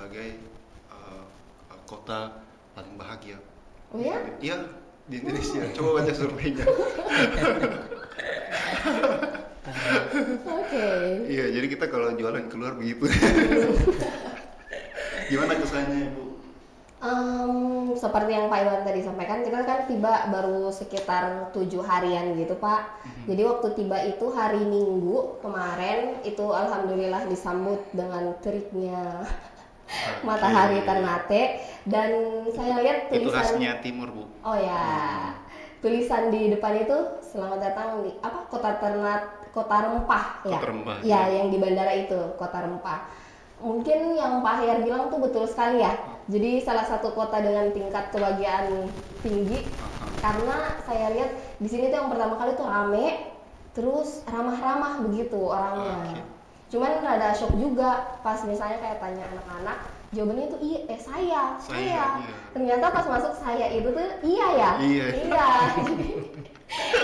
sebagai uh, kota paling bahagia. Oh ya? Iya, di Indonesia. Coba baca surveinya. Oke. Iya, jadi kita kalau jualan keluar begitu. Gimana kesannya Ibu? Seperti yang Pak Iwan tadi sampaikan, kita kan tiba baru sekitar 7 harian gitu Pak. Jadi waktu tiba itu hari Minggu kemarin, itu alhamdulillah disambut dengan teriknya matahari Ternate. Dan saya lihat Itu tulisan, khasnya timur Bu. oh ya, tulisan di depan itu selamat datang di kota Ternate, kota rempah ya. Kota Rempah, Ya, ya. yang di bandara itu kota rempah. Mungkin yang Pak Ahyar bilang tuh betul sekali ya. Jadi salah satu kota dengan tingkat kebahagiaan tinggi, karena saya lihat di sini tuh yang pertama kali tuh rame, terus ramah-ramah begitu orangnya. Cuman rada shock juga pas misalnya kayak tanya anak-anak, jawabannya tuh saya. Iya. Ternyata pas masuk saya itu tuh iya ya. Iya.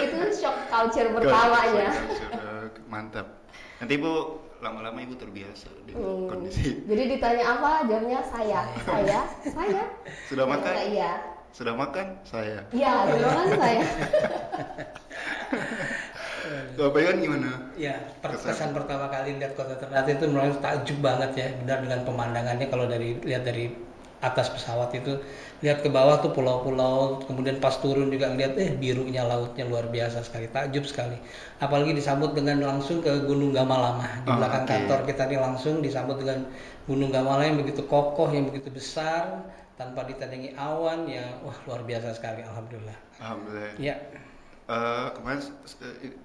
Itu shock culture pertamanya. Mantap. Nanti Bu lama-lama Ibu terbiasa dengan kondisi. Jadi ditanya apa, jawabnya saya. Sudah makan? Iya. Sudah makan? Saya. Iya, sudah makan saya. Bapak Iwan gimana? Ya, kesan pertama kali lihat kota Ternate itu mulai takjub banget ya, benar dengan pemandangannya. Kalau lihat dari atas pesawat itu, lihat ke bawah tuh pulau-pulau, kemudian pas turun juga ngeliat birunya lautnya luar biasa sekali, takjub sekali. Apalagi disambut dengan langsung ke Gunung Gamalama di belakang kantor kita nih, langsung disambut dengan Gunung Gamalama yang begitu kokoh, yang begitu besar, tanpa ditendangi awan, yang wah luar biasa sekali, alhamdulillah. Alhamdulillah. Ya. Kemarin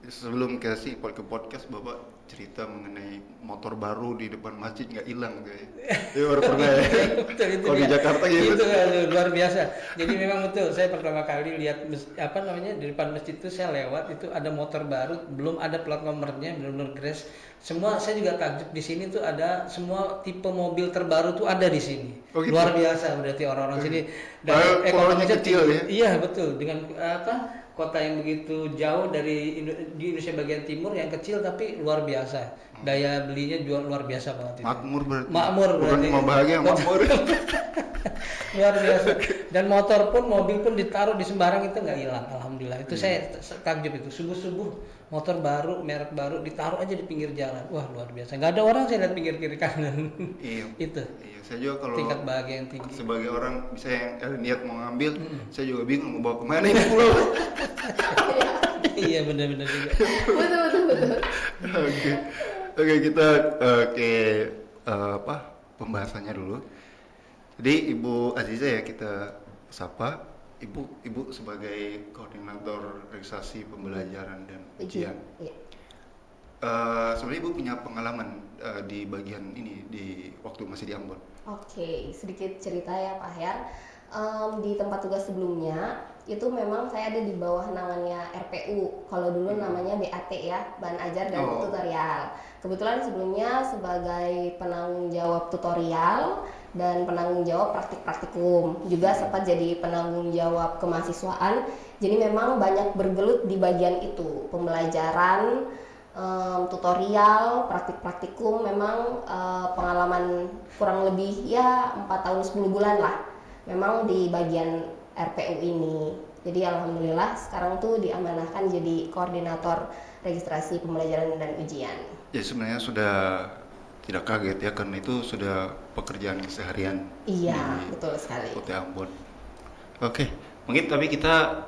sebelum ke podcast Bapak cerita mengenai motor baru di depan masjid nggak hilang kayak. Itu baru pernah ya. Betul, itu kalau di Jakarta gitu. Itu luar biasa. Jadi memang betul, saya pertama kali lihat di depan masjid itu saya lewat, itu ada motor baru, belum ada plat nomornya, benar-benar keren. Semua saya juga takjub, di sini tuh ada semua tipe mobil terbaru tuh ada di sini. Oh, gitu? Luar biasa berarti orang-orang sini. Dan ekonominya kecil ya. Iya, betul. Dengan kota yang begitu jauh di Indonesia bagian timur yang kecil tapi luar biasa. Daya belinya juga luar biasa banget itu. Makmur berarti. Bukan cuma bahagia, makmur. Luar biasa. Dan mobil pun ditaruh di sembarang itu nggak hilang, alhamdulillah. Itu saya takjub itu, subuh-subuh motor baru, merek baru ditaruh aja di pinggir jalan. Wah, luar biasa. Nggak ada orang saya lihat pinggir kiri kanan. Iya. Itu. Iya, saya juga kalau tingkat bahagia yang tinggi. Sebagai orang bisa yang niat mau ngambil, saya juga bingung mau bawa kemana ini pulau. Iya, benar-benar juga. Betul. Oke, kita ke pembahasannya dulu. Jadi Ibu Aziza ya kita sapa. Ibu sebagai koordinator registrasi pembelajaran dan ujian. Iya. Sebenarnya Ibu punya pengalaman di bagian ini di waktu masih di Ambon. Oke, sedikit cerita ya Pak Ahyar. Di tempat tugas sebelumnya itu memang saya ada di bawah naungannya RPU. Kalau dulu namanya BAT ya, Bahan Ajar dan Tutorial. Kebetulan sebelumnya sebagai penanggung jawab tutorial dan penanggung jawab praktik-praktikum, juga sempat jadi penanggung jawab kemahasiswaan. Jadi memang banyak bergelut di bagian itu, pembelajaran, tutorial, praktik-praktikum. Memang pengalaman kurang lebih ya 4 tahun 10 bulan lah memang di bagian RPU ini. Jadi alhamdulillah sekarang tuh diamanahkan jadi koordinator registrasi pembelajaran dan ujian. Ya sebenarnya sudah tidak kaget ya, karena itu sudah pekerjaan seharian. Iya, betul sekali. Kota Ambon. Oke, mungkin tapi kita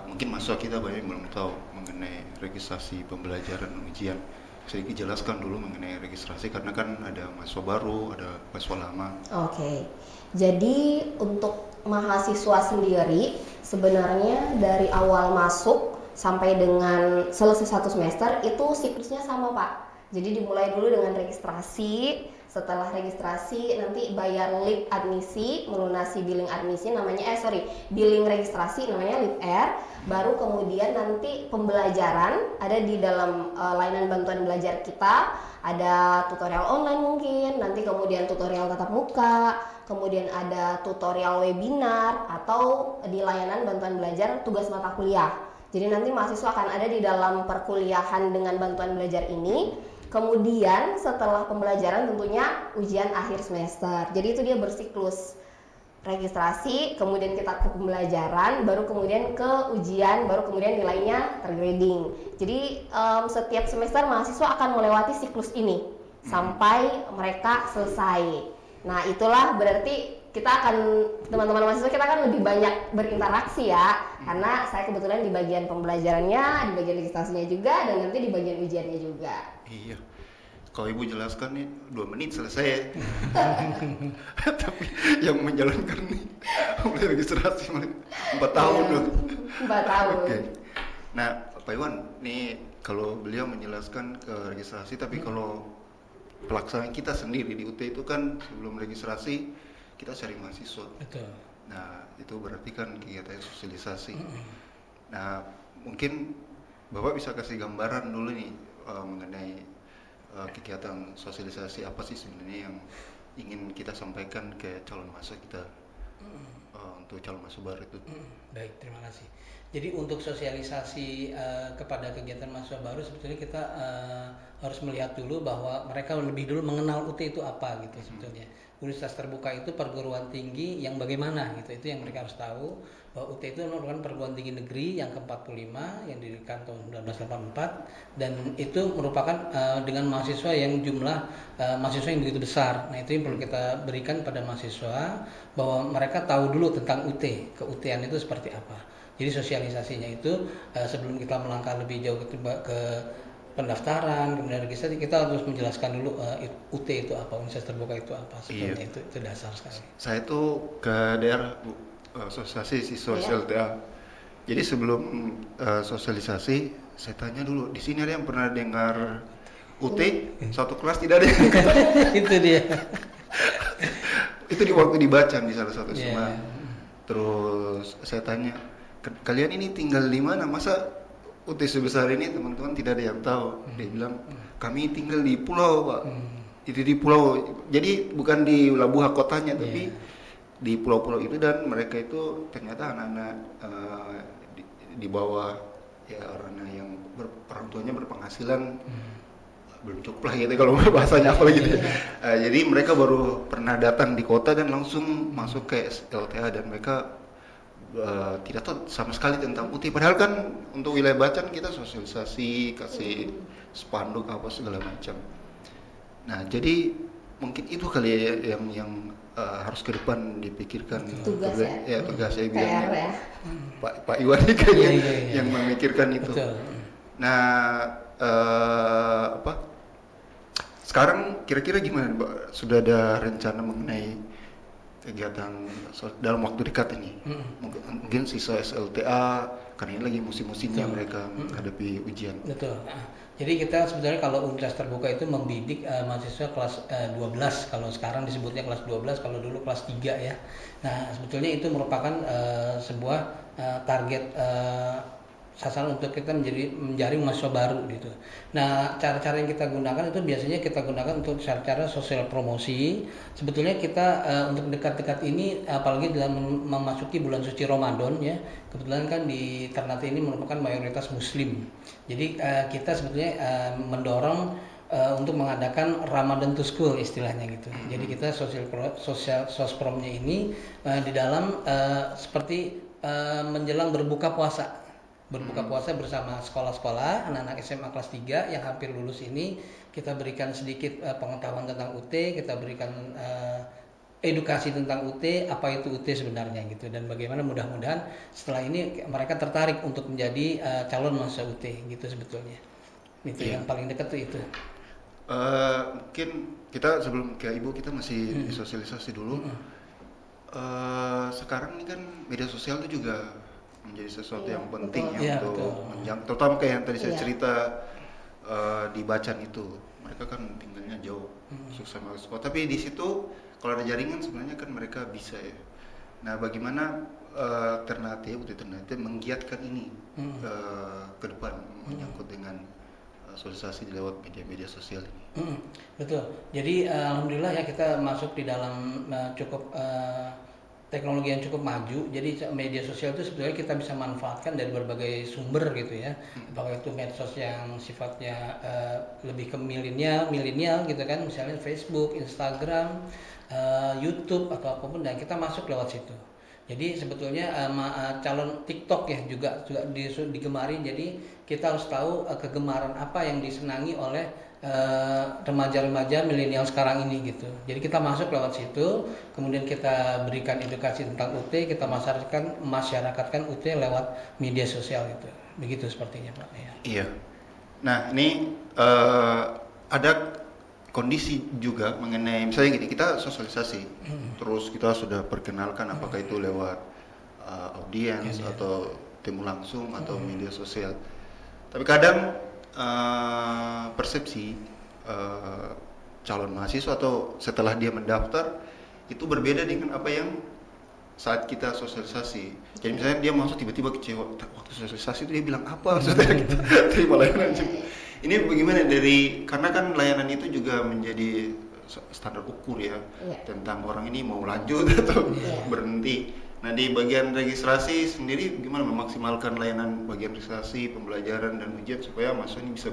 mungkin mahasiswa kita banyak yang belum tahu mengenai registrasi pembelajaran dan ujian. Saya jelaskan dulu mengenai registrasi karena kan ada mahasiswa baru, ada mahasiswa lama. Oke. Jadi untuk mahasiswa sendiri sebenarnya dari awal masuk sampai dengan selesai 1 semester itu siklusnya sama Pak. Jadi dimulai dulu dengan registrasi, setelah registrasi nanti bayar lip admisi, melunasi billing admisi billing registrasi namanya lip R, baru kemudian nanti pembelajaran ada di dalam layanan bantuan belajar kita, ada tutorial online mungkin, nanti kemudian tutorial tatap muka, kemudian ada tutorial webinar atau di layanan bantuan belajar tugas mata kuliah. Jadi nanti mahasiswa akan ada di dalam perkuliahan dengan bantuan belajar ini. Kemudian setelah pembelajaran tentunya ujian akhir semester. Jadi itu dia bersiklus registrasi, kemudian kita ke pembelajaran, baru kemudian ke ujian, baru kemudian nilainya tergrading. Jadi setiap semester mahasiswa akan melewati siklus ini sampai mereka selesai. Nah itulah berarti kita akan, teman-teman mahasiswa kita akan lebih banyak berinteraksi ya, karena saya kebetulan di bagian pembelajarannya, di bagian registrasinya juga, dan nanti di bagian ujiannya juga. Iya. Kalau Ibu jelaskan nih 2 menit selesai ya. Tapi yang menjalankan nih mulai registrasi mulai 4 tahun Iya, loh. 4 tahun. Oke. Nah, Pak Iwan, nih kalau beliau menjelaskan ke registrasi, tapi kalau pelaksanaan kita sendiri di UT itu kan sebelum registrasi kita cari mahasiswa. Betul. Nah, itu berarti kan kegiatan sosialisasi. Nah, mungkin Bapak bisa kasih gambaran dulu nih mengenai kegiatan sosialisasi apa sih sebenarnya yang ingin kita sampaikan ke calon mahasiswa kita untuk calon mahasiswa baru itu. Baik, terima kasih. Jadi untuk sosialisasi kepada kegiatan mahasiswa baru sebetulnya kita harus melihat dulu bahwa mereka lebih dulu mengenal UT itu apa gitu sebetulnya. Universitas terbuka itu perguruan tinggi yang bagaimana gitu. Itu yang mereka harus tahu bahwa UT itu merupakan perguruan tinggi negeri yang ke-45 yang didirikan tahun 1984 dan itu merupakan dengan mahasiswa yang jumlah mahasiswa yang begitu besar. Nah, itu yang perlu kita berikan pada mahasiswa bahwa mereka tahu dulu tentang UT, ke-UT-an itu seperti apa. Jadi sosialisasinya itu sebelum kita melangkah lebih jauh ke pendaftaran, kemudian registrasi, kita harus menjelaskan dulu UT itu apa, Universitas Terbuka itu apa. Sebenarnya Iya. itu dasar sekali. Saya tuh ke daerah Bu, asosiasi siswa Iya. SLTA. Jadi sebelum sosialisasi, saya tanya dulu, di sini ada yang pernah dengar UT? Satu kelas tidak ada yang Itu dia. itu di waktu dibaca di salah satu Iya. SMA. Terus saya tanya, kalian ini tinggal di mana? Masa UT sebesar ini teman-teman tidak ada yang tahu? Dia bilang, kami tinggal di pulau, Pak. Itu di pulau. Jadi bukan di Labuha kotanya, tapi di pulau-pulau itu, dan mereka itu ternyata anak-anak di bawah ya orang yang orang tuanya berpenghasilan belum cukup lah gitu kalau bahasanya apa gitu. Jadi mereka baru pernah datang di kota dan langsung masuk ke LTA, dan mereka tidak tahu sama sekali tentang UT. Padahal kan untuk wilayah Bacan kita sosialisasi, kasih spanduk apa segala macam. Nah, jadi mungkin itu kali ya yang harus ke depan dipikirkan. Tugas ya. Tugas saya PR bilang ya. Pak Iwan ini kayaknya Iya. yang memikirkan itu. Betul. Nah, apa? Sekarang kira-kira gimana, Pak? Sudah ada rencana mengenai kegiatan dalam waktu dekat ini? Mungkin siswa SLTA, karena ini lagi musim-musimnya mereka menghadapi ujian. Betul. Jadi kita sebenarnya kalau Universitas Terbuka itu membidik mahasiswa kelas 12, kalau sekarang disebutnya kelas 12, kalau dulu kelas 3 ya. Nah, sebetulnya itu merupakan sebuah target sasaran untuk kita menjaring mahasiswa baru gitu. Nah, cara-cara yang kita gunakan itu biasanya kita gunakan untuk cara-cara sosial promosi. Sebetulnya kita untuk dekat-dekat ini, apalagi dalam memasuki bulan suci Ramadan ya, kebetulan kan di Ternate ini merupakan mayoritas Muslim. Jadi kita sebetulnya mendorong untuk mengadakan Ramadan to School istilahnya gitu. Jadi kita sosial sospromnya ini di dalam seperti menjelang berbuka puasa bersama sekolah-sekolah anak-anak SMA kelas 3 yang hampir lulus ini, kita berikan sedikit pengetahuan tentang UT, kita berikan edukasi tentang UT, apa itu UT sebenarnya gitu, dan bagaimana mudah-mudahan setelah ini mereka tertarik untuk menjadi calon mahasiswa UT gitu sebetulnya. Itu yang paling dekat tuh itu. Mungkin kita sebelum ke Ibu, kita masih sosialisasi dulu. Sekarang ini kan media sosial itu juga menjadi sesuatu yang penting betul. ya, Iya, untuk betul. terutama kayak yang tadi saya Iya. cerita di Bacan itu, mereka kan tinggalnya jauh, susah masuk sekolah. Tapi di situ kalau ada jaringan sebenarnya kan mereka bisa ya. Nah, bagaimana Ternate menggiatkan ini ke depan menyangkut dengan sosialisasi lewat media-media sosial ini? Betul. Jadi alhamdulillah ya kita masuk di dalam cukup teknologi yang cukup maju, jadi media sosial itu sebetulnya kita bisa manfaatkan dari berbagai sumber gitu ya, apakah itu medsos yang sifatnya lebih ke milenial gitu kan, misalnya Facebook, Instagram, YouTube atau apapun, dan kita masuk lewat situ. Jadi sebetulnya calon TikTok ya juga digemari. Jadi kita harus tahu kegemaran apa yang disenangi oleh remaja-remaja milenial sekarang ini gitu. Jadi kita masuk lewat situ, kemudian kita berikan edukasi tentang UT, kita masyarakatkan UT lewat media sosial itu. Begitu sepertinya Pak ya. Iya. Nah, ini ada kondisi juga mengenai misalnya gini, kita sosialisasi, terus kita sudah perkenalkan apakah itu lewat audiens atau temu langsung atau media sosial. Tapi kadang persepsi calon mahasiswa atau setelah dia mendaftar itu berbeda dengan apa yang saat kita sosialisasi. Jadi misalnya dia masuk tiba-tiba kecewa waktu sosialisasi itu dia bilang apa setelah kita terima layanan. Ini bagaimana karena kan layanan itu juga menjadi standar ukur ya, tentang orang ini mau lanjut atau berhenti. Nah, di bagian registrasi sendiri gimana memaksimalkan layanan bagian registrasi, pembelajaran dan ujian supaya mahasiswa ini bisa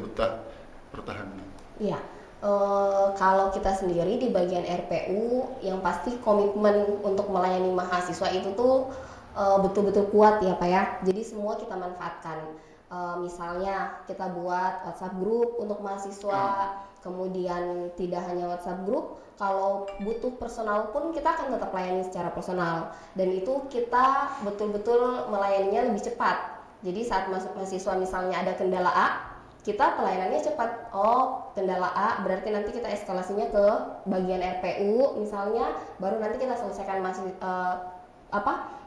bertahan? Iya. Kalau kita sendiri di bagian RPU, yang pasti komitmen untuk melayani mahasiswa itu tuh betul-betul kuat ya Pak ya. Jadi semua kita manfaatkan. Misalnya kita buat WhatsApp group untuk mahasiswa, kemudian tidak hanya WhatsApp group, kalau butuh personal pun kita akan tetap layani secara personal, dan itu kita betul-betul melayaninya lebih cepat. Jadi saat masuk mahasiswa misalnya ada kendala A, kita pelayanannya cepat. Oh, kendala A berarti nanti kita eskalasinya ke bagian RPU misalnya, baru nanti kita selesaikan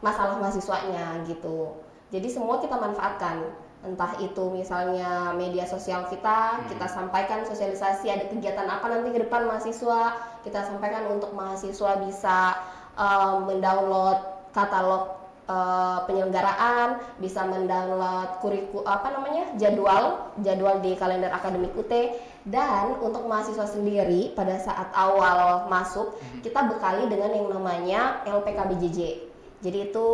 masalah mahasiswanya gitu. Jadi semua kita manfaatkan, entah itu misalnya media sosial kita sampaikan sosialisasi ada kegiatan apa nanti ke depan mahasiswa, kita sampaikan untuk mahasiswa bisa mendownload katalog penyelenggaraan, bisa mendownload jadwal di kalender akademik UT. Dan untuk mahasiswa sendiri pada saat awal masuk kita bekali dengan yang namanya LPKBJJ. Jadi itu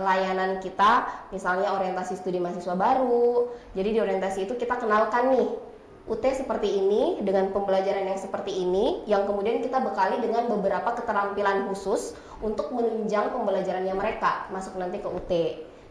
layanan kita, misalnya orientasi studi mahasiswa baru. Jadi di orientasi itu kita kenalkan nih UT seperti ini dengan pembelajaran yang seperti ini, yang kemudian kita bekali dengan beberapa keterampilan khusus untuk menunjang pembelajarannya mereka masuk nanti ke UT,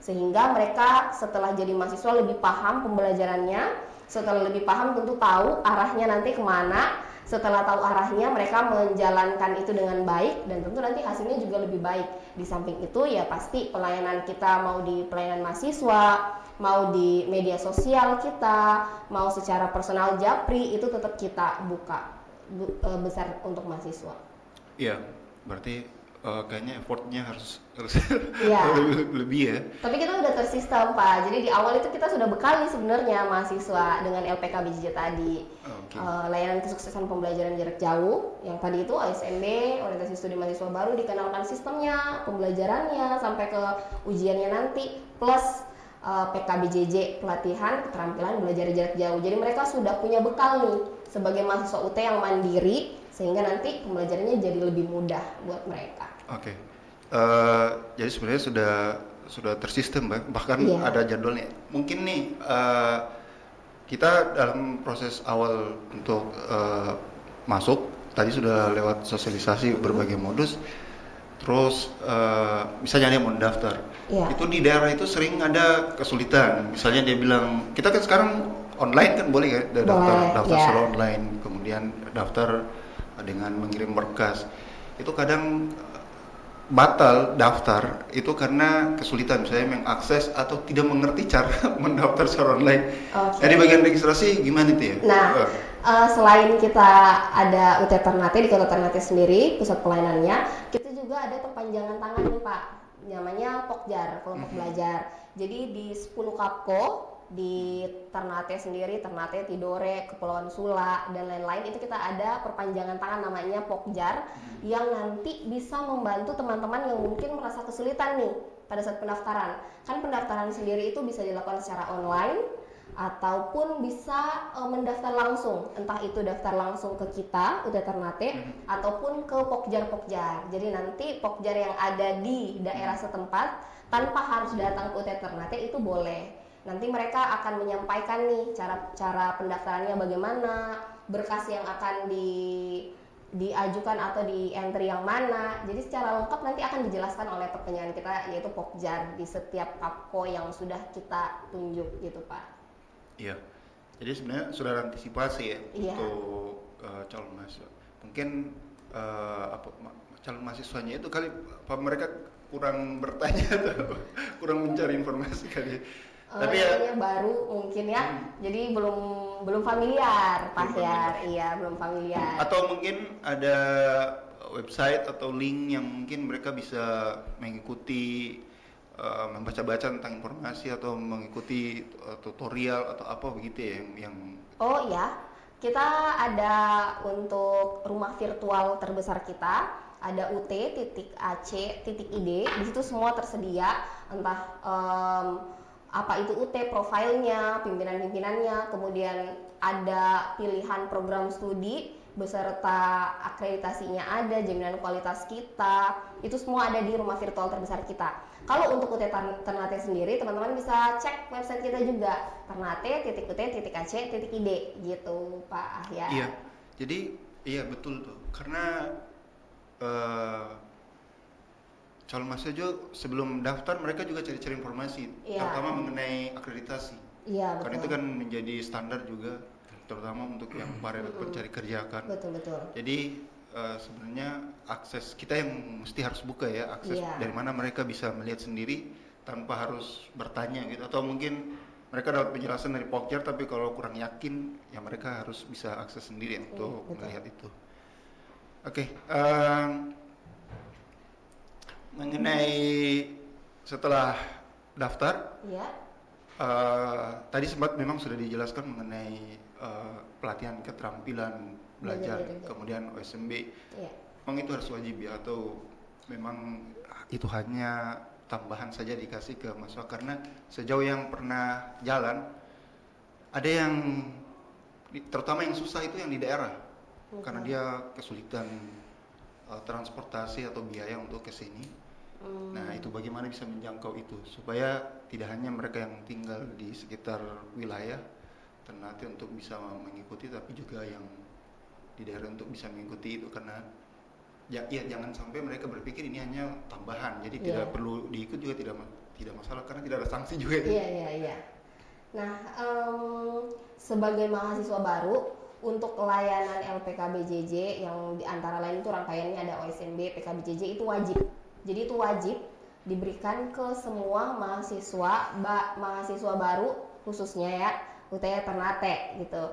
sehingga mereka setelah jadi mahasiswa lebih paham pembelajarannya. Setelah lebih paham tentu tahu arahnya nanti kemana. Setelah tahu arahnya mereka menjalankan itu dengan baik, dan tentu nanti hasilnya juga lebih baik. Di samping itu ya pasti pelayanan kita, mau di pelayanan mahasiswa, mau di media sosial kita, mau secara personal japri, itu tetap kita buka besar untuk mahasiswa. Iya, berarti kayaknya effortnya harus Ya. lebih ya. Tapi kita udah tersistem Pak, jadi di awal itu kita sudah bekali sebenarnya mahasiswa dengan LPKBJJ tadi. Layanan kesuksesan pembelajaran jarak jauh, yang tadi itu ASMB, orientasi studi mahasiswa baru, dikenalkan sistemnya, pembelajarannya, sampai ke ujiannya nanti, plus PKBJJ, pelatihan keterampilan belajar jarak jauh. Jadi mereka sudah punya bekal nih sebagai mahasiswa UT yang mandiri, sehingga nanti pembelajarannya jadi lebih mudah buat mereka. Oke. Jadi sebenarnya sudah tersistem bahkan ada jadwalnya. Mungkin nih kita dalam proses awal untuk masuk tadi sudah lewat sosialisasi berbagai modus. Terus misalnya dia mau mendaftar, itu di daerah itu sering ada kesulitan. Misalnya dia bilang, kita kan sekarang online kan boleh ya, daftar secara online, kemudian daftar dengan mengirim berkas. Itu kadang batal daftar itu karena kesulitan, misalnya mengakses atau tidak mengerti cara mendaftar secara online. Jadi bagian registrasi gimana itu ya? Nah, selain kita ada UT Ternate di Kota Ternate sendiri, pusat pelayanannya, kita juga ada perpanjangan tangan nih Pak, namanya Pokjar, kelompok belajar. Jadi di 10 Kapko di Ternate sendiri, Ternate, Tidore, Kepulauan Sula, dan lain-lain, itu kita ada perpanjangan tangan namanya Pokjar, yang nanti bisa membantu teman-teman yang mungkin merasa kesulitan nih pada saat pendaftaran. Kan pendaftaran sendiri itu bisa dilakukan secara online, ataupun bisa mendaftar langsung, entah itu daftar langsung ke kita UT Ternate ataupun ke Pokjar-Pokjar. Jadi nanti Pokjar yang ada di daerah setempat tanpa harus datang ke UT Ternate itu boleh. Nanti mereka akan menyampaikan nih cara pendaftarannya bagaimana, berkas yang akan diajukan atau di entry yang mana. Jadi secara lengkap nanti akan dijelaskan oleh pertanyaan kita, yaitu Pokjar di setiap kapko yang sudah kita tunjuk gitu Pak. Iya. Jadi sebenarnya sudah ada antisipasi ya Iya. untuk calon mahasiswa. Mungkin calon mahasiswanya itu kali apa mereka kurang bertanya atau kurang mencari informasi kali. Tapi ya Namanya baru mungkin ya, jadi belum familiar Pak Belum Hyar, iya belum familiar. atau mungkin ada website atau link yang mungkin mereka bisa mengikuti membaca-baca tentang informasi atau mengikuti tutorial atau apa begitu ya yang Oh iya, kita ada untuk rumah virtual terbesar kita, ada ut.ac.id, di situ semua tersedia, entah apa itu UT profilnya, pimpinan-pimpinannya, kemudian ada pilihan program studi beserta akreditasinya ada, jaminan kualitas kita, itu semua ada di rumah virtual terbesar kita. Kalau untuk UT Ternate sendiri, teman-teman bisa cek website kita juga, ternate.ut.ac.id gitu Pak Ahya. iya. Jadi iya betul tuh. Karena eh, calon mahasiswa sebelum daftar mereka juga cari-cari informasi, Iya. terutama mengenai akreditasi. Iya Karena betul. itu kan menjadi standar juga, terutama untuk yang kemarin pencari kerja kan. Betul. Jadi sebenarnya akses kita yang mesti harus buka ya, akses Iya. dari mana mereka bisa melihat sendiri tanpa harus bertanya gitu. Atau mungkin mereka dapat penjelasan dari Pokjar, tapi kalau kurang yakin ya mereka harus bisa akses sendiri untuk betul. melihat itu. Oke, mengenai setelah daftar, Iya. tadi sempat memang sudah dijelaskan mengenai pelatihan keterampilan belajar, Belajar diri. kemudian OSMB. Iya. Memang itu harus wajib ya, atau memang itu hanya tambahan saja dikasih ke mahasiswa? Karena sejauh yang pernah jalan, ada yang terutama yang susah itu yang di daerah, karena dia kesulitan transportasi atau biaya untuk ke sini. Nah, itu bagaimana bisa menjangkau itu supaya tidak hanya mereka yang tinggal di sekitar wilayah Ternate untuk bisa mengikuti, tapi juga yang di daerah untuk bisa mengikuti itu. Karena ya jangan sampai mereka berpikir ini hanya tambahan, jadi Iya. tidak perlu diikut juga tidak masalah karena tidak ada sanksi juga. Iya. Nah, sebagai mahasiswa baru untuk layanan LPKBJJ yang di antara lain itu rangkaiannya ada OSMB, PKBJJ itu wajib. Jadi itu wajib diberikan ke semua mahasiswa baru khususnya ya UTY Ternate gitu.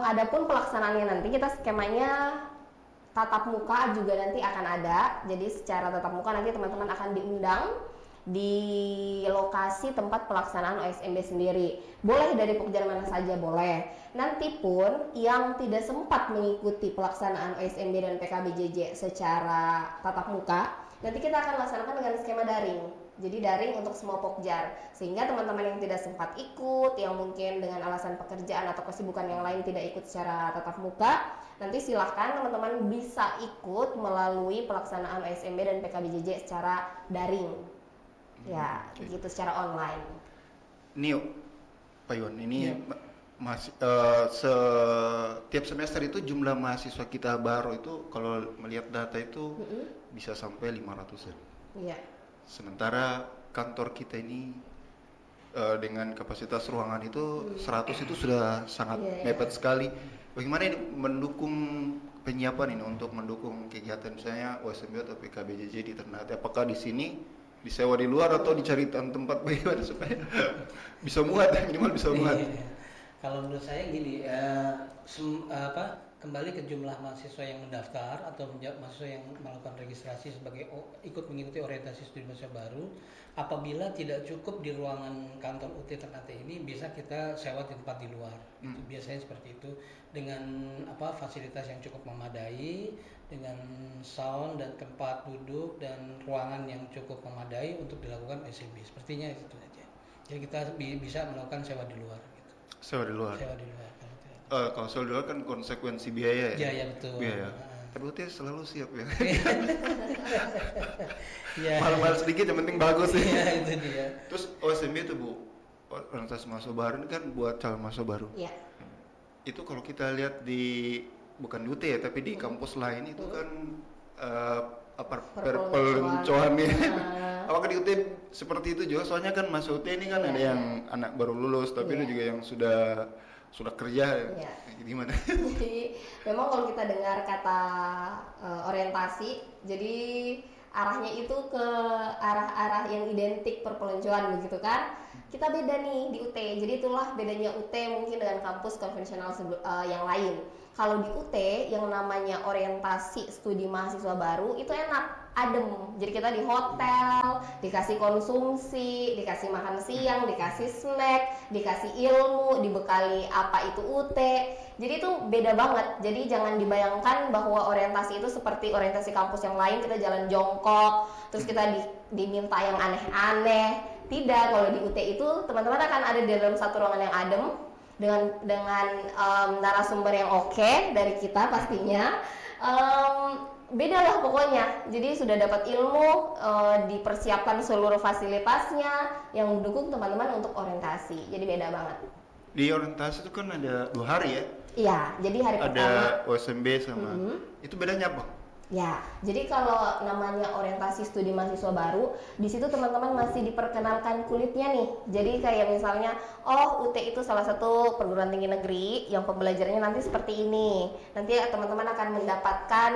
Adapun pelaksanaannya nanti kita skemanya tatap muka juga nanti akan ada. Jadi secara tatap muka nanti teman-teman akan diundang di lokasi tempat pelaksanaan OSMB sendiri. Boleh dari Pokjar mana saja boleh. Nanti pun yang tidak sempat mengikuti pelaksanaan OSMB dan PKBJJ secara tatap muka, nanti kita akan laksanakan dengan skema daring. Jadi daring untuk semua Pokjar, sehingga teman-teman yang tidak sempat ikut, yang mungkin dengan alasan pekerjaan atau kesibukan yang lain tidak ikut secara tatap muka, nanti silahkan teman-teman bisa ikut melalui pelaksanaan OSMB dan PKBJJ secara daring. Ya, gitu secara online. Ini Pak Iwan, ini Iya. masih setiap semester itu jumlah mahasiswa kita baru itu kalau melihat data itu bisa sampai 500-an. Iya. Sementara kantor kita ini dengan kapasitas ruangan itu 100 itu sudah sangat Iya. mepet sekali. Bagaimana ini mendukung penyiapan ini untuk mendukung kegiatan misalnya OSMB atau PKBJJ di Ternate? Apakah di sini disewa di luar atau dicari tempat bagaimana supaya bisa muat, minimal bisa muat? Iya. Kalau menurut saya gini, kembali ke jumlah mahasiswa yang mendaftar atau mahasiswa yang melakukan registrasi sebagai ikut mengikuti orientasi studi mahasiswa baru, apabila tidak cukup di ruangan kantor UT Ternate ini, bisa kita sewa di tempat di luar. Itu biasanya seperti itu dengan fasilitas yang cukup memadai, dengan sound dan tempat duduk dan ruangan yang cukup memadai untuk dilakukan SMB. Sepertinya itu saja. Jadi kita bisa melakukan sewa di luar. Gitu. sewa di luar. sewa di luar kan itu. Kalau sewa di luar kan konsekuensi biaya ya. Iya, ya betul. Biaya. Nah. Tapi UT selalu siap ya. Iya. Mahal-mahal sedikit yang penting bagus ya. Iya, itu dia. Terus OSMB itu Bu, orientasi mahasiswa baru ini kan buat calon mahasiswa baru. Iya. Itu kalau kita lihat di bukan di UT ya, tapi di kampus lain itu kan perpeloncoan nih. Apakah di UT seperti itu juga? Soalnya kan masuk UT ini kan ada yang anak baru lulus, tapi ada juga yang sudah kerja. Iya. Gimana? Jadi memang kalau kita dengar kata orientasi, jadi arahnya itu ke arah-arah yang identik perpeloncoan begitu kan? Kita beda nih di UT. Jadi itulah bedanya UT mungkin dengan kampus konvensional yang lain. Kalau di UT yang namanya orientasi studi mahasiswa baru itu enak, adem. Jadi kita di hotel, dikasih konsumsi, dikasih makan siang, dikasih snack, dikasih ilmu, dibekali apa itu UT. Jadi itu beda banget. Jadi jangan dibayangkan bahwa orientasi itu seperti orientasi kampus yang lain, kita jalan jongkok, terus kita diminta yang aneh-aneh. Tidak, kalau di UT itu teman-teman akan ada di dalam satu ruangan yang adem dengan narasumber yang oke dari kita pastinya. Beda lah pokoknya. Jadi sudah dapat ilmu, dipersiapkan seluruh fasilitasnya yang mendukung teman-teman untuk orientasi. Jadi beda banget. Di orientasi itu kan ada 2 hari ya? Iya, jadi hari pertama ada OSMB sama itu bedanya apa? ya. Jadi kalau namanya orientasi studi mahasiswa baru, di situ teman-teman masih diperkenalkan kulitnya nih. Jadi kayak misalnya, oh UT itu salah satu perguruan tinggi negeri yang pembelajarannya nanti seperti ini. Nanti teman-teman akan mendapatkan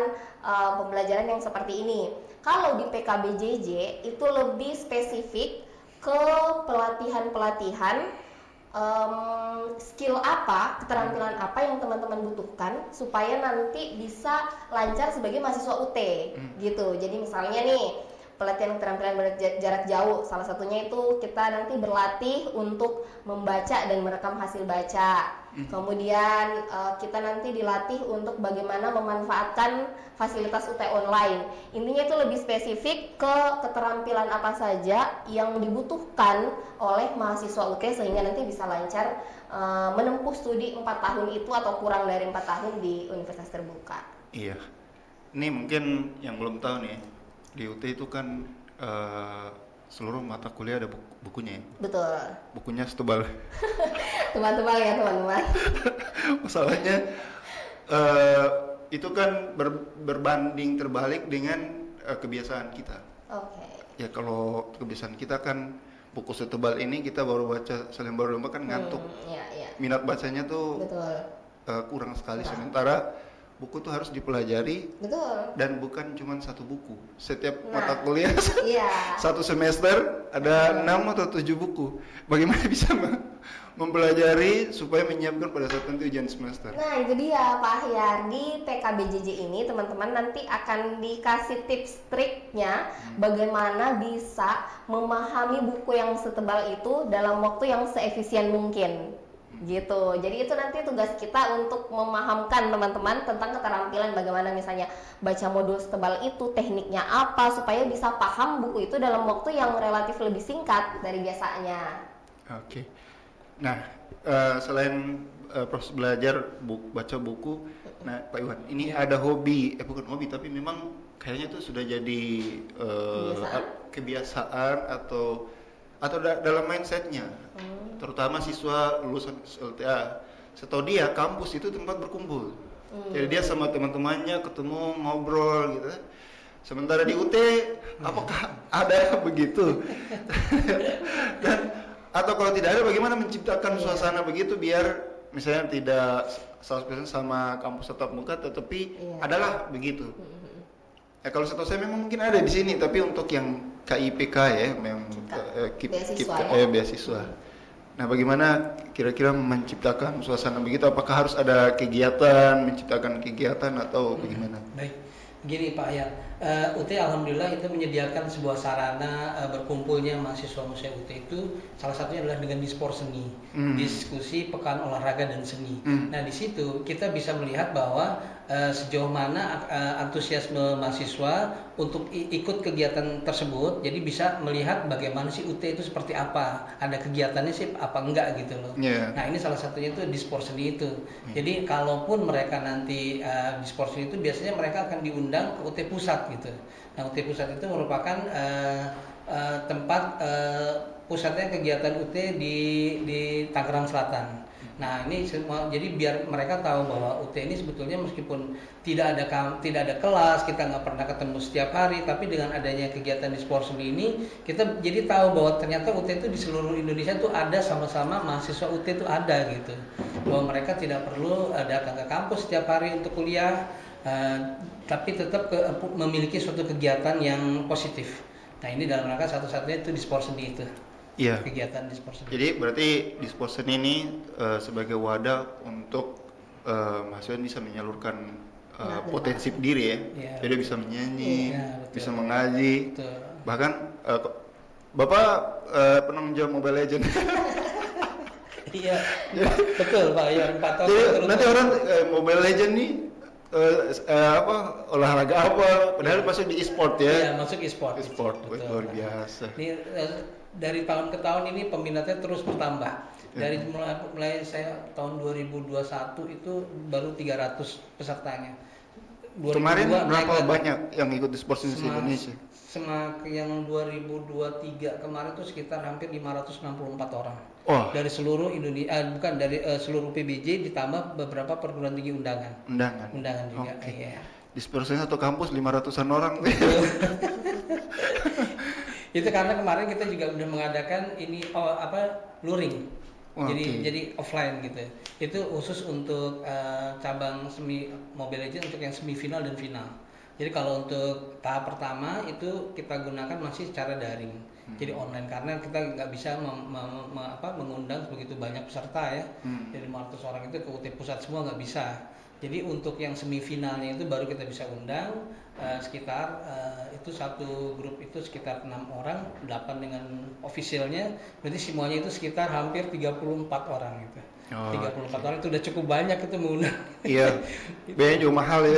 pembelajaran yang seperti ini. Kalau di PKBJJ itu lebih spesifik ke pelatihan-pelatihan skill apa, keterampilan apa yang teman-teman butuhkan supaya nanti bisa lancar sebagai mahasiswa UT gitu. Jadi misalnya nih pelatihan keterampilan jarak jauh, salah satunya itu kita nanti berlatih untuk membaca dan merekam hasil baca. Kemudian kita nanti dilatih untuk bagaimana memanfaatkan fasilitas UT online. Intinya itu lebih spesifik ke keterampilan apa saja yang dibutuhkan oleh mahasiswa UT sehingga nanti bisa lancar menempuh studi 4 tahun itu atau kurang dari 4 tahun di universitas terbuka. Iya. Ini mungkin yang belum tahu nih, di UT itu kan seluruh mata kuliah ada bukunya ya? Betul. Bukunya setebal. Tebal-tebal ya teman-teman. Masalahnya itu kan berbanding terbalik dengan kebiasaan kita. Oke. Ya kalau kebiasaan kita kan buku setebal ini kita baru baca selembar lembar kan ngantuk. Iya. Minat bacanya tuh Betul. kurang sekali. Sementara buku tuh harus dipelajari Betul. dan bukan cuma satu buku. Setiap Nah, mata kuliah iya. satu semester ada 6 atau 7 buku. Bagaimana bisa mempelajari supaya menyiapkan pada saat nanti ujian semester? Nah itu dia Pak Ahyar, di PKBJJ ini teman-teman nanti akan dikasih tips triknya bagaimana bisa memahami buku yang setebal itu dalam waktu yang seefisien mungkin gitu. Jadi itu nanti tugas kita untuk memahamkan teman-teman tentang keterampilan bagaimana misalnya baca modul setebal itu, tekniknya apa supaya bisa paham buku itu dalam waktu yang relatif lebih singkat dari biasanya. Oke. Nah, selain proses belajar baca buku, nah Pak Iwan, ini ada hobi, bukan hobi tapi memang kayaknya tuh sudah jadi kebiasaan atau dalam mindsetnya, terutama siswa lulusan LTA. Setahu dia kampus itu tempat berkumpul. Jadi dia sama teman-temannya ketemu ngobrol gitu. Sementara di UT, apakah ada begitu? Dan atau kalau tidak ada, bagaimana menciptakan suasana begitu biar misalnya tidak 100% sama kampus tatap muka, tetapi adalah begitu. Ya kalau setahu saya memang mungkin ada di sini, tapi untuk yang KIPK ya, memang beasiswa. Nah, bagaimana kira-kira menciptakan suasana begitu? Apakah harus ada kegiatan, menciptakan kegiatan atau bagaimana? Baik, gini Pak Ahyar, UT alhamdulillah itu menyediakan sebuah sarana berkumpulnya mahasiswa UT itu salah satunya adalah dengan dispor seni, diskusi pekan olahraga dan seni. Nah di situ kita bisa melihat bahwa sejauh mana antusiasme mahasiswa untuk ikut kegiatan tersebut. Jadi bisa melihat bagaimana sih UT itu seperti apa, ada kegiatannya sih apa enggak gitu loh. Iya. Nah ini salah satunya itu di sport seni itu. Jadi kalaupun mereka nanti di sport seni itu biasanya mereka akan diundang ke UT pusat gitu. Nah UT pusat itu merupakan tempat pusatnya kegiatan UT di Tangerang Selatan. Nah ini semua jadi biar mereka tahu bahwa UT ini sebetulnya meskipun tidak ada kelas, kita nggak pernah ketemu setiap hari, tapi dengan adanya kegiatan di sport seni ini kita jadi tahu bahwa ternyata UT itu di seluruh Indonesia itu ada, sama-sama mahasiswa UT itu ada gitu, bahwa mereka tidak perlu datang ke kampus setiap hari untuk kuliah, tapi tetap memiliki suatu kegiatan yang positif. Nah ini dalam rangka satu-satunya itu di sport seni itu. Iya. Kegiatan di sport seni. Jadi berarti di sport seni ini sebagai wadah untuk mahasiswa bisa menyalurkan potensi diri ya. Iya. Jadi bisa menyanyi, Iya, betul. bisa mengaji. Betul. Bahkan Bapak pernah menjawab Mobile Legends. Iya, betul Pak. Ya 4 tahun. Jadi nanti orang Mobile Legends nih olahraga apa? Padahal masuk di e-sport ya. Iya, masuk e-sport. E-sport, Betul. luar biasa. Ini dari tahun ke tahun ini peminatnya terus bertambah. Dari mulai saya tahun 2021 itu baru 300 pesertanya. Kemarin 2002 berapa naik lagi. banyak yang ikut di sport seni Indonesia? Yang 2023 kemarin itu sekitar hampir 564 orang. Wah. Dari seluruh Indonesia, bukan dari seluruh PBJ ditambah beberapa perguruan tinggi undangan. Undangan juga. Oke. Iya. Di sport seni satu kampus 500-an orang. Itu karena kemarin kita juga udah mengadakan ini luring. Jadi offline gitu. Itu khusus untuk cabang Mobile Legends untuk yang semifinal dan final. Jadi kalau untuk tahap pertama itu kita gunakan masih secara daring. Jadi online karena kita nggak bisa mengundang begitu banyak peserta ya. Dari 500 orang itu ke UT pusat semua nggak bisa. Jadi untuk yang semifinalnya itu baru kita bisa undang sekitar itu satu grup itu sekitar 6 orang, 8 dengan officialnya, berarti semuanya itu sekitar hampir 34 orang gitu. 34 orang itu udah cukup banyak itu mengundang. Iya. Biayanya juga mahal ya.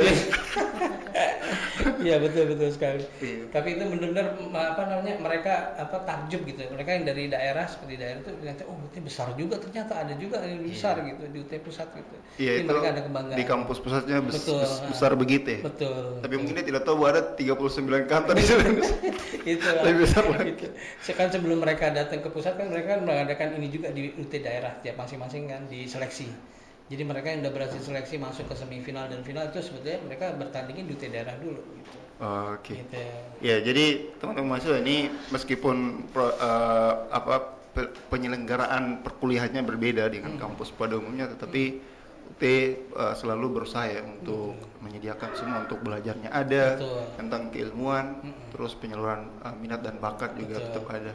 Iya betul sekali. Iya. Tapi itu benar-benar mereka takjub gitu. Mereka yang dari daerah seperti daerah itu ternyata UT besar juga, ternyata ada juga yang lebih besar gitu di UT pusat gitu. Iya, jadi itu mereka ada kebanggaan. Di kampus pusatnya Betul. besar begitu ya. Betul. Tapi mungkin dia tidak tahu bahwa ada 39 kantor di sana. Itu Lebih besar lagi. gitu. Sekarang sebelum mereka datang ke pusat kan mereka mengadakan ini juga di UT daerah tiap masing-masing kan di seleksi. Jadi mereka yang udah berhasil seleksi masuk ke semifinal dan final itu sebetulnya mereka bertandingin di UT daerah dulu gitu. Oke. Gitu. Ya, jadi teman-teman mahasiswa ini meskipun penyelenggaraan perkuliahannya berbeda dengan kampus pada umumnya, tetapi UT selalu berusaha ya untuk menyediakan semua untuk belajarnya ada. Betul. Tentang keilmuan, terus penyaluran minat dan bakat juga Betul. tetap ada.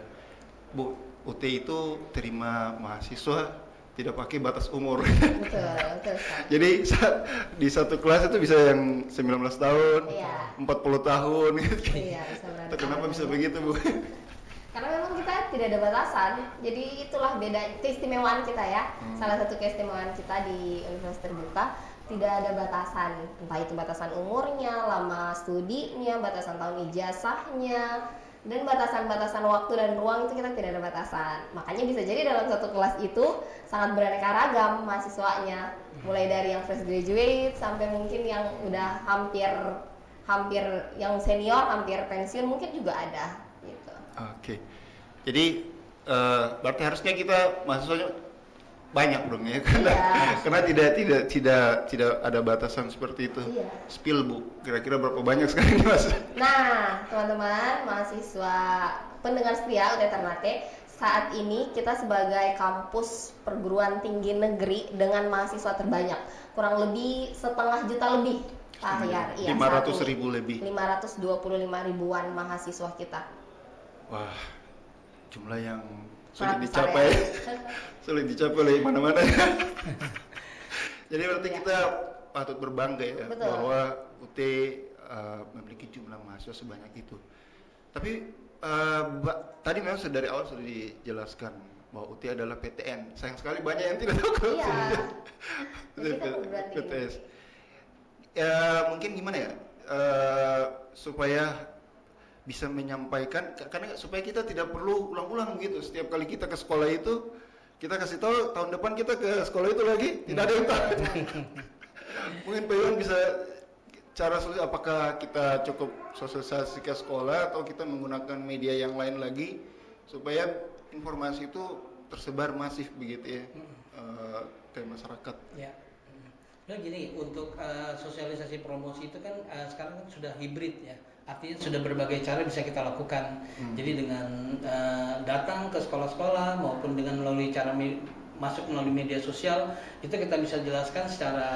Bu, UT itu terima mahasiswa tidak pakai batas umur. Betul. Jadi di satu kelas itu bisa yang 19 tahun, Iya. 40 tahun gitu. Iya, bisa berani. Kenapa bisa begitu, Bu? Karena memang kita tidak ada batasan, jadi itulah beda keistimewaan kita ya. Salah satu keistimewaan kita di Universitas Terbuka tidak ada batasan, entah itu batasan umurnya, lama studinya, batasan tahun ijazahnya, dan batasan-batasan waktu dan ruang itu kita tidak ada batasan. Makanya bisa jadi dalam satu kelas itu sangat beraneka ragam mahasiswanya, mulai dari yang fresh graduate sampai mungkin yang udah hampir yang senior, hampir pensiun mungkin juga ada gitu. Oke. Jadi berarti harusnya kita mahasiswanya banyak dong ya, karena tidak ada batasan seperti itu. Iya. Spill, Bu, kira-kira berapa banyak sekarang ini, Mas? Nah, teman-teman mahasiswa pendengar setia UT Ternate, saat ini kita sebagai kampus perguruan tinggi negeri dengan mahasiswa terbanyak, kurang lebih 500 juta lebih, Pak Ahyar. Iya, 500.000 lebih. 525 ribuan mahasiswa kita. Wah, jumlah yang Sangat sulit besar dicapai, ya. sulit dicapai oleh mana-mana. Jadi berarti kita patut berbangga ya. Betul. Bahwa UT memiliki jumlah mahasiswa sebanyak itu. Tapi tadi memang dari awal sudah dijelaskan bahwa UT adalah PTN. Sayang sekali banyak yang tidak tahu. Iya. Itu Jadi kita perguruan tinggi. PTS. mungkin gimana ya, supaya bisa menyampaikan, karena supaya kita tidak perlu ulang-ulang gitu. Setiap kali kita ke sekolah itu kita kasih tahu tahun depan kita ke sekolah itu lagi, tidak ada yang tahu. Mungkin Pak Iwan bisa cara apakah kita cukup sosialisasi ke sekolah atau kita menggunakan media yang lain lagi supaya informasi itu tersebar masif begitu ya, ke masyarakat. Ya. Nah gini, untuk sosialisasi promosi itu kan sekarang kan sudah hibrid ya. Artinya sudah berbagai cara bisa kita lakukan. Jadi dengan datang ke sekolah-sekolah maupun dengan melalui cara masuk melalui media sosial, itu kita bisa jelaskan secara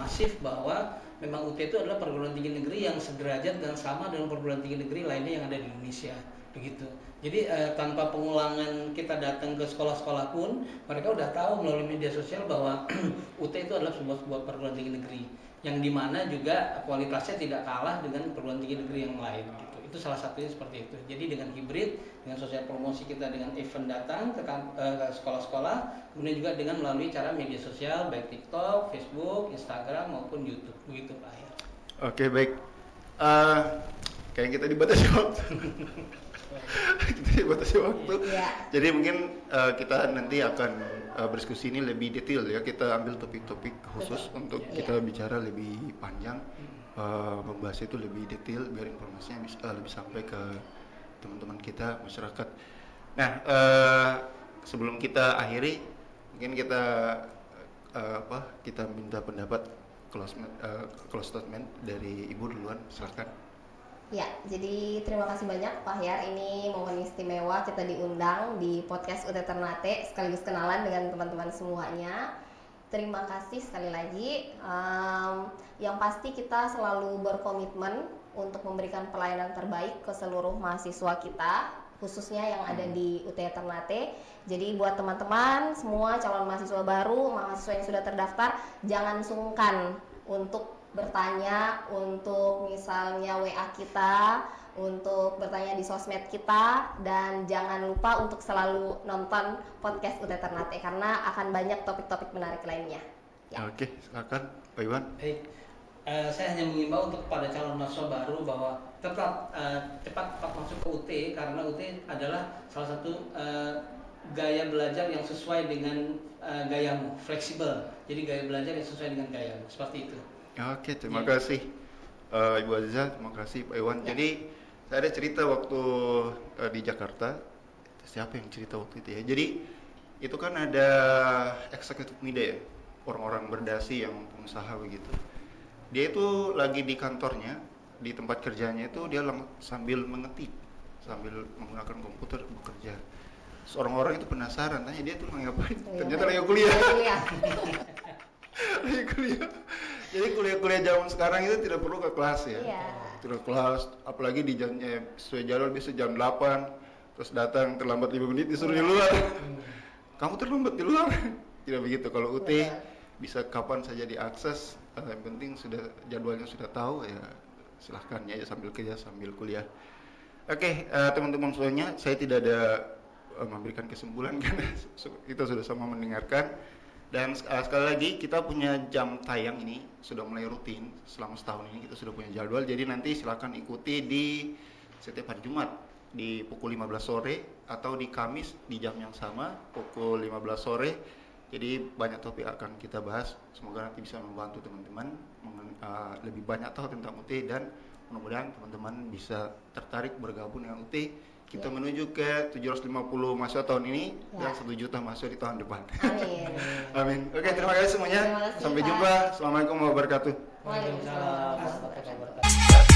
masif bahwa memang UT itu adalah perguruan tinggi negeri yang sederajat dan sama dengan perguruan tinggi negeri lainnya yang ada di Indonesia, begitu. Jadi tanpa pengulangan kita datang ke sekolah-sekolah pun mereka udah tahu melalui media sosial bahwa UT itu adalah sebuah perguruan tinggi negeri yang dimana juga kualitasnya tidak kalah dengan perguruan tinggi negeri yang lain, gitu. Itu salah satunya seperti itu. Jadi dengan hibrid, dengan sosial promosi kita dengan event datang ke sekolah-sekolah, kemudian juga dengan melalui cara media sosial baik TikTok, Facebook, Instagram maupun YouTube, begitu Pak Ahyar. Oke, baik. Kayak kita dibatasi waktu. Kita dibatasi waktu. Iya. Jadi mungkin kita nanti akan berdiskusi ini lebih detail ya. Kita ambil topik-topik khusus untuk kita bicara lebih panjang, membahas itu lebih detail biar informasinya bisa lebih sampai ke teman-teman kita, masyarakat. Nah, sebelum kita akhiri, mungkin kita kita minta pendapat close statement dari Ibu duluan, silakan. Ya, jadi terima kasih banyak Pak Ahyar. Ini momen istimewa kita diundang di podcast UT Ternate sekaligus kenalan dengan teman-teman semuanya. Terima kasih sekali lagi. Yang pasti kita selalu berkomitmen untuk memberikan pelayanan terbaik ke seluruh mahasiswa kita, khususnya yang ada di UT Ternate. Jadi buat teman-teman semua calon mahasiswa baru, mahasiswa yang sudah terdaftar, jangan sungkan untuk bertanya, untuk misalnya WA kita, untuk bertanya di sosmed kita, dan jangan lupa untuk selalu nonton podcast UT Ternate karena akan banyak topik-topik menarik lainnya. Ya. Oke, silakan Pak Iwan. Baik, saya hanya mengimbau untuk kepada calon mahasiswa baru bahwa tetap cepat masuk ke UT karena UT adalah salah satu gaya belajar yang sesuai dengan gayamu, fleksibel. Jadi gaya belajar yang sesuai dengan gayamu, seperti itu. Oke, terima kasih Ibu Aziza, terima kasih Pak Iwan. Ya. Jadi saya ada cerita waktu di Jakarta. Siapa yang cerita waktu itu ya? Jadi itu kan ada eksekutif muda ya, orang-orang berdasi yang pengusaha begitu. Dia itu lagi di kantornya, di tempat kerjanya itu dia sambil mengetik, sambil menggunakan komputer bekerja. Seorang orang itu penasaran, tanya dia tuh ngapain? Ternyata lagi kuliah. Lagi kuliah. Jadi kuliah zaman sekarang itu tidak perlu ke kelas ya. Iya. Tidak ke kelas, apalagi di jamnya sesuai jadwal bisa jam 8, terus datang terlambat 5 menit disuruh di luar. Kamu terlambat di luar. Tidak begitu. Kalau UT bisa kapan saja diakses, yang penting sudah jadwalnya sudah tahu ya, silahkan ya sambil kerja sambil kuliah. Oke, teman-teman semuanya, saya tidak ada memberikan kesimpulan karena kita sudah sama mendengarkan. Dan sekali lagi kita punya jam tayang ini sudah mulai rutin selama setahun ini, kita sudah punya jadwal. Jadi nanti silakan ikuti di setiap hari Jumat di pukul 15 sore atau di Kamis di jam yang sama pukul 15 sore. Jadi banyak topik akan kita bahas. Semoga nanti bisa membantu teman-teman lebih banyak tahu tentang UT dan mudah-mudahan teman-teman bisa tertarik bergabung dengan UT. Kita menuju ke 750 mahasiswa tahun ini dan 1 juta mahasiswa di tahun depan. Amin. Amin. Oke, terima kasih semuanya. Terima kasih, Sampai Pak. jumpa. Assalamualaikum warahmatullahi wabarakatuh. Waalaikumsalam warahmatullahi wabarakatuh.